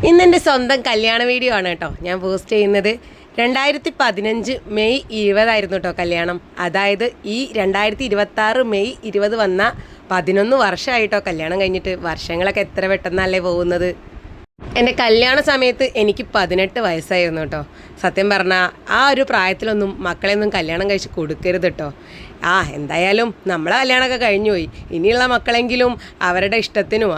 ഇന്നെൻ്റെ സ്വന്തം കല്യാണ വീഡിയോ ആണ് കേട്ടോ ഞാൻ പോസ്റ്റ് ചെയ്യുന്നത്. 2015 മെയ് 20 കേട്ടോ കല്യാണം. അതായത് ഈ 2026 മെയ് 20 വന്ന 11 വർഷമായിട്ടോ കല്യാണം കഴിഞ്ഞിട്ട്. വർഷങ്ങളൊക്കെ എത്ര പെട്ടെന്നല്ലേ പോകുന്നത്. എൻ്റെ കല്യാണ സമയത്ത് എനിക്ക് 18 വയസ്സായിരുന്നു കേട്ടോ. സത്യം പറഞ്ഞാൽ ആ ഒരു പ്രായത്തിലൊന്നും മക്കളെയൊന്നും കല്യാണം കഴിച്ച് കൊടുക്കരുത് കേട്ടോ. എന്തായാലും നമ്മളെ കല്യാണമൊക്കെ കഴിഞ്ഞു പോയി. ഇനിയുള്ള മക്കളെങ്കിലും അവരുടെ ഇഷ്ടത്തിനും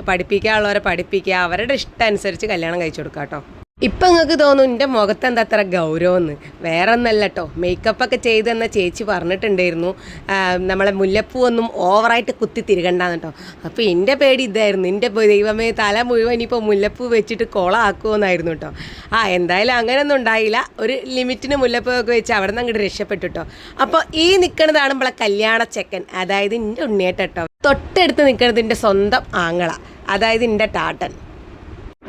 പഠിപ്പിക്കാനുള്ളവരെ പഠിപ്പിക്കുക, അവരുടെ ഇഷ്ടം അനുസരിച്ച് കല്യാണം കഴിച്ചു കൊടുക്കുക കേട്ടോ. ഇപ്പം നിങ്ങൾക്ക് തോന്നും എൻ്റെ മുഖത്ത് എന്താ അത്ര ഗൗരവമെന്ന്. വേറെ ഒന്നല്ല കേട്ടോ, മേക്കപ്പൊക്കെ ചെയ്തെന്ന ചേച്ചി പറഞ്ഞിട്ടുണ്ടായിരുന്നു നമ്മളെ മുല്ലപ്പൂ ഒന്നും ഓവറായിട്ട് കുത്തി തിരികണ്ടെന്ന് കേട്ടോ. അപ്പോൾ എൻ്റെ പേടി ഇതായിരുന്നു, എൻ്റെ ദൈവമേ തല മുഴുവൻ ഇനിയിപ്പോൾ മുല്ലപ്പൂ വെച്ചിട്ട് കൊളാക്കുമെന്നായിരുന്നു കേട്ടോ. എന്തായാലും അങ്ങനെയൊന്നും ഉണ്ടായില്ല. ഒരു ലിമിറ്റിന് മുല്ലപ്പൂ ഒക്കെ വെച്ച് അവിടെ നിന്ന് അങ്ങോട്ട് രക്ഷപ്പെട്ടു കേട്ടോ. അപ്പോൾ ഈ നിൽക്കുന്നതാണ് നമ്മളെ കല്യാണ ചെക്കൻ, അതായത് എൻ്റെ ഉണ്ണിയേട്ട കേട്ടോ. തൊട്ടടുത്ത് നിൽക്കുന്നത് എൻ്റെ സ്വന്തം ആങ്ങള, അതായത് എൻ്റെ ടാട്ടൻ.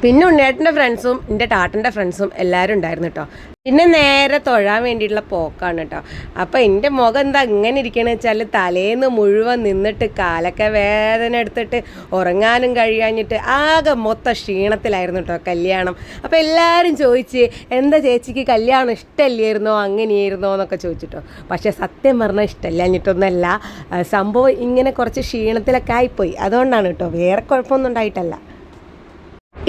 പിന്നെ ഉണ്ണിയേട്ടൻ്റെ ഫ്രണ്ട്സും എൻ്റെ ടാട്ടൻ്റെ ഫ്രണ്ട്സും എല്ലാവരും ഉണ്ടായിരുന്നു കേട്ടോ. പിന്നെ നേരെ തൊഴാൻ വേണ്ടിയിട്ടുള്ള പോക്കാണ് കേട്ടോ. അപ്പോൾ എൻ്റെ മുഖം എന്താ ഇങ്ങനെ ഇരിക്കണമെന്ന് വെച്ചാൽ തലേന്ന് മുഴുവൻ നിന്നിട്ട് കാലൊക്കെ വേദന എടുത്തിട്ട് ഉറങ്ങാനും കഴിയാഞ്ഞിട്ട് ആകെ മൊത്തം ക്ഷീണത്തിലായിരുന്നു കേട്ടോ കല്യാണം. അപ്പോൾ എല്ലാവരും ചോദിച്ച് എന്താ ചേച്ചിക്ക് കല്യാണം ഇഷ്ടമല്ലായിരുന്നോ അങ്ങനെയായിരുന്നോ എന്നൊക്കെ ചോദിച്ചിട്ടോ. പക്ഷേ സത്യം പറഞ്ഞാൽ ഇഷ്ടമല്ലാഞ്ഞിട്ടൊന്നുമല്ല, സംഭവം ഇങ്ങനെ കുറച്ച് ക്ഷീണത്തിലൊക്കെ ആയിപ്പോയി, അതുകൊണ്ടാണ് കേട്ടോ, വേറെ കുഴപ്പമൊന്നും ഉണ്ടായിട്ടല്ല.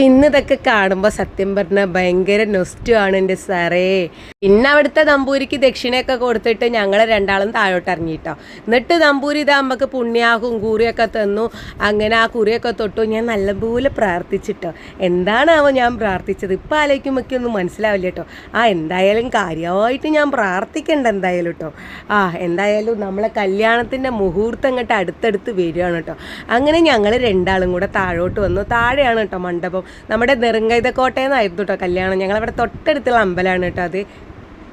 ഇന്നിതൊക്കെ കാണുമ്പോൾ സത്യം പറഞ്ഞാൽ ഭയങ്കര നൊസ്റ്റുമാണ് എൻ്റെ സാറേ. പിന്നെ അവിടുത്തെ നമ്പൂരിക്ക് ദക്ഷിണയൊക്കെ കൊടുത്തിട്ട് ഞങ്ങൾ രണ്ടാളും താഴോട്ട് ഇറങ്ങിയിട്ടോ. എന്നിട്ട് നമ്പൂരി ഇതാ നമുക്ക് പുണ്യാഹും കുറിയൊക്കെ തന്നു. അങ്ങനെ ആ കുറിയൊക്കെ തൊട്ടു. ഞാൻ നല്ലപോലെ പ്രാർത്ഥിച്ചിട്ടോ. എന്താണാവോ ഞാൻ പ്രാർത്ഥിച്ചത് ഇപ്പം ആലോചിക്കുമ്പോൾ ഒന്നും മനസ്സിലാവില്ല കേട്ടോ. എന്തായാലും കാര്യമായിട്ട് ഞാൻ പ്രാർത്ഥിക്കണ്ട എന്തായാലും കേട്ടോ. എന്തായാലും നമ്മളെ കല്യാണത്തിൻ്റെ മുഹൂർത്തം അങ്ങോട്ട് അടുത്തടുത്ത് വരികയാണ് കേട്ടോ. അങ്ങനെ ഞങ്ങൾ രണ്ടാളും കൂടെ താഴോട്ട് വന്നു. താഴെയാണ് കേട്ടോ മണ്ഡപം. നമ്മുടെ നെറുങ്കൈതക്കോട്ടയെന്നായിരുന്നു കേട്ടോ കല്യാണം. ഞങ്ങളവിടെ തൊട്ടടുത്തുള്ള അമ്പലമാണ് കേട്ടോ അത്.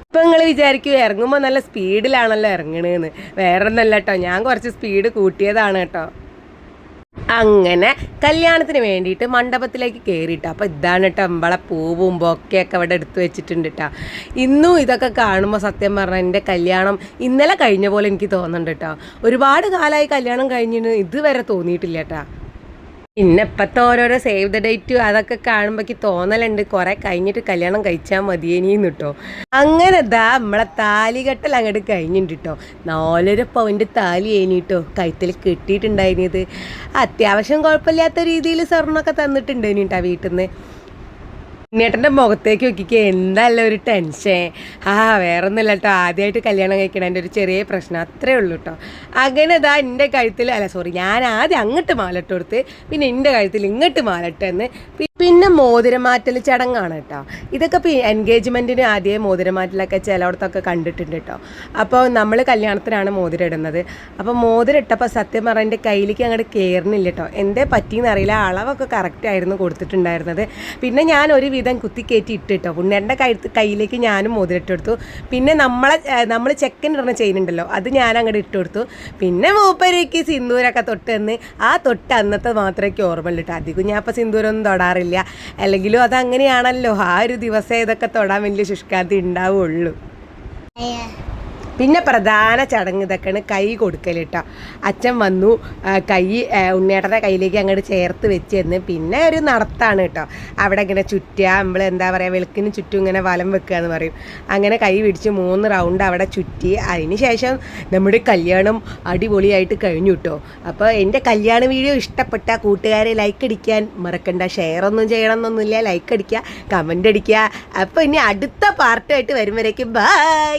ഇപ്പം നിങ്ങൾ വിചാരിക്കും ഇറങ്ങുമ്പോൾ നല്ല സ്പീഡിലാണല്ലോ ഇറങ്ങണേന്ന്. വേറെ ഒന്നല്ല കേട്ടോ, ഞാൻ കുറച്ച് സ്പീഡ് കൂട്ടിയതാണ് കേട്ടോ. അങ്ങനെ കല്യാണത്തിന് വേണ്ടിയിട്ട് മണ്ഡപത്തിലേക്ക് കയറിയിട്ടോ. അപ്പോൾ ഇതാണ് കേട്ടോ നമ്മളെ പൂവും ബൊക്കെയൊക്കെ അവിടെ എടുത്തു വെച്ചിട്ടുണ്ട് കേട്ടോ. ഇന്നും ഇതൊക്കെ കാണുമ്പോൾ സത്യം പറഞ്ഞാൽ എൻ്റെ കല്യാണം ഇന്നലെ കഴിഞ്ഞ പോലെ എനിക്ക് തോന്നുന്നുണ്ട് കേട്ടോ. ഒരുപാട് കാലമായി കല്യാണം കഴിഞ്ഞിട്ട് ഇതുവരെ തോന്നിയിട്ടില്ല കേട്ടോ. പിന്നെ ഇപ്പോഴത്തെ ഓരോരോ സേവ് ദ ഡേറ്റും അതൊക്കെ കാണുമ്പോഴേക്ക് തോന്നലുണ്ട് കുറേ കഴിഞ്ഞിട്ട് കല്യാണം കഴിച്ചാൽ മതിയേനിന്ന് കേട്ടോ. അങ്ങനെ നമ്മളെ താലികെട്ടൽ അങ്ങോട്ട് കഴിഞ്ഞിട്ടുണ്ട് കേട്ടോ. 4.5 പവൻ്റെ താലി ഏനിട്ടോ കഴുത്തിൽ കെട്ടിയിട്ടുണ്ടായിരുന്നത്. അത്യാവശ്യം കുഴപ്പമില്ലാത്ത രീതിയിൽ സ്വർണ്ണമൊക്കെ തന്നിട്ടുണ്ടായിന് കേട്ടോ വീട്ടിൽ നിന്ന്. ഉണ്ണിയേട്ടൻ്റെ മുഖത്തേക്ക് നോക്കിക്കുക, എന്തല്ല ഒരു ടെൻഷൻ. വേറെ ഒന്നുമില്ല കേട്ടോ, ആദ്യമായിട്ട് കല്യാണം കഴിക്കണം, എൻ്റെ ഒരു ചെറിയ പ്രശ്നം, അത്രേ ഉള്ളൂ കേട്ടോ. അങ്ങനെ എൻ്റെ കഴുത്തിൽ ഞാൻ ആദ്യം അങ്ങോട്ട് മാലട്ട് കൊടുത്ത്, പിന്നെ എൻ്റെ കഴുത്തിൽ ഇങ്ങോട്ട് മാലട്ടെന്ന്. പിന്നെ മോതിരമാറ്റൽ ചടങ്ങാണ് കേട്ടോ. ഇതൊക്കെ ഇപ്പോൾ എൻഗേജ്മെൻറ്റിന് ആദ്യം മോതിരമാറ്റലൊക്കെ ചിലയിടത്തൊക്കെ കണ്ടിട്ടുണ്ട് കേട്ടോ. അപ്പോൾ നമ്മൾ കല്യാണത്തിനാണ് മോതിരം ഇടുന്നത്. അപ്പോൾ മോതിരം ഇട്ടപ്പോൾ സത്യം പറഞ്ഞാൽ എൻ്റെ കയ്യിലേക്ക് അങ്ങോട്ട് കയറുന്നില്ല കേട്ടോ. എന്തേ പറ്റിയെന്ന് അറിയില്ല, അളവൊക്കെ കറക്റ്റായിരുന്നു കൊടുത്തിട്ടുണ്ടായിരുന്നത്. പിന്നെ ഞാൻ ഒരു വിധം കുത്തിക്കയറ്റി ഇട്ടിട്ടോ. ഉണ്ണിയുടെ കയ്യിലേക്ക് ഞാനും മോതിരം ഇട്ടെടുത്തു. പിന്നെ നമ്മൾ ചെക്കൻ ഇടുന്ന ചെയിനുണ്ടല്ലോ അത് ഞാൻ അങ്ങോട്ട് ഇട്ട് കൊടുത്തു. പിന്നെ മൂപ്പരയ്ക്ക് സിന്ദൂരൊക്കെ തൊട്ട് അന്നത്തെ മാത്രമേ ഓർമ്മയുള്ളൂ കേട്ടോ. അധികം ഞാൻ ഇപ്പോൾ സിന്ദൂരൊന്നും തൊടാറില്ല. അല്ലെങ്കിലും അതങ്ങനെയാണല്ലോ, ആ ഒരു ദിവസം ഇതൊക്കെ തൊടാൻ വലിയ ശുഷ്കാന്തി ഉണ്ടാവുള്ളൂ. പിന്നെ പ്രധാന ചടങ്ങ് ഇതൊക്കെയാണ് കൈ കൊടുക്കൽ കേട്ടോ. അച്ഛൻ വന്നു, കൈ ഉണ്ണിയേട്ടൻ്റെ കയ്യിലേക്ക് അങ്ങോട്ട് ചേർത്ത് വെച്ച് തന്ന്. പിന്നെ ഒരു നടത്താണ് കേട്ടോ. അവിടെ ഇങ്ങനെ ചുറ്റുക, നമ്മൾ എന്താ പറയുക, വെളുക്കിന് ചുറ്റും ഇങ്ങനെ വലം വെക്കുക എന്ന് പറയും. അങ്ങനെ കൈ പിടിച്ച് 3 റൗണ്ട് അവിടെ ചുറ്റി. അതിന് ശേഷം നമ്മുടെ കല്യാണം അടിപൊളിയായിട്ട് കഴിഞ്ഞു കേട്ടോ. അപ്പോൾ എൻ്റെ കല്യാണ വീഡിയോ ഇഷ്ടപ്പെട്ട കൂട്ടുകാരെ ലൈക്ക് അടിക്കാൻ മറക്കണ്ട. ഷെയർ ഒന്നും ചെയ്യണമെന്നൊന്നുമില്ല, ലൈക്ക് അടിക്കുക, കമൻ്റ് അടിക്കുക. അപ്പോൾ ഇനി അടുത്ത പാർട്ടായിട്ട് വരുമ്പോഴേക്കും ബൈ.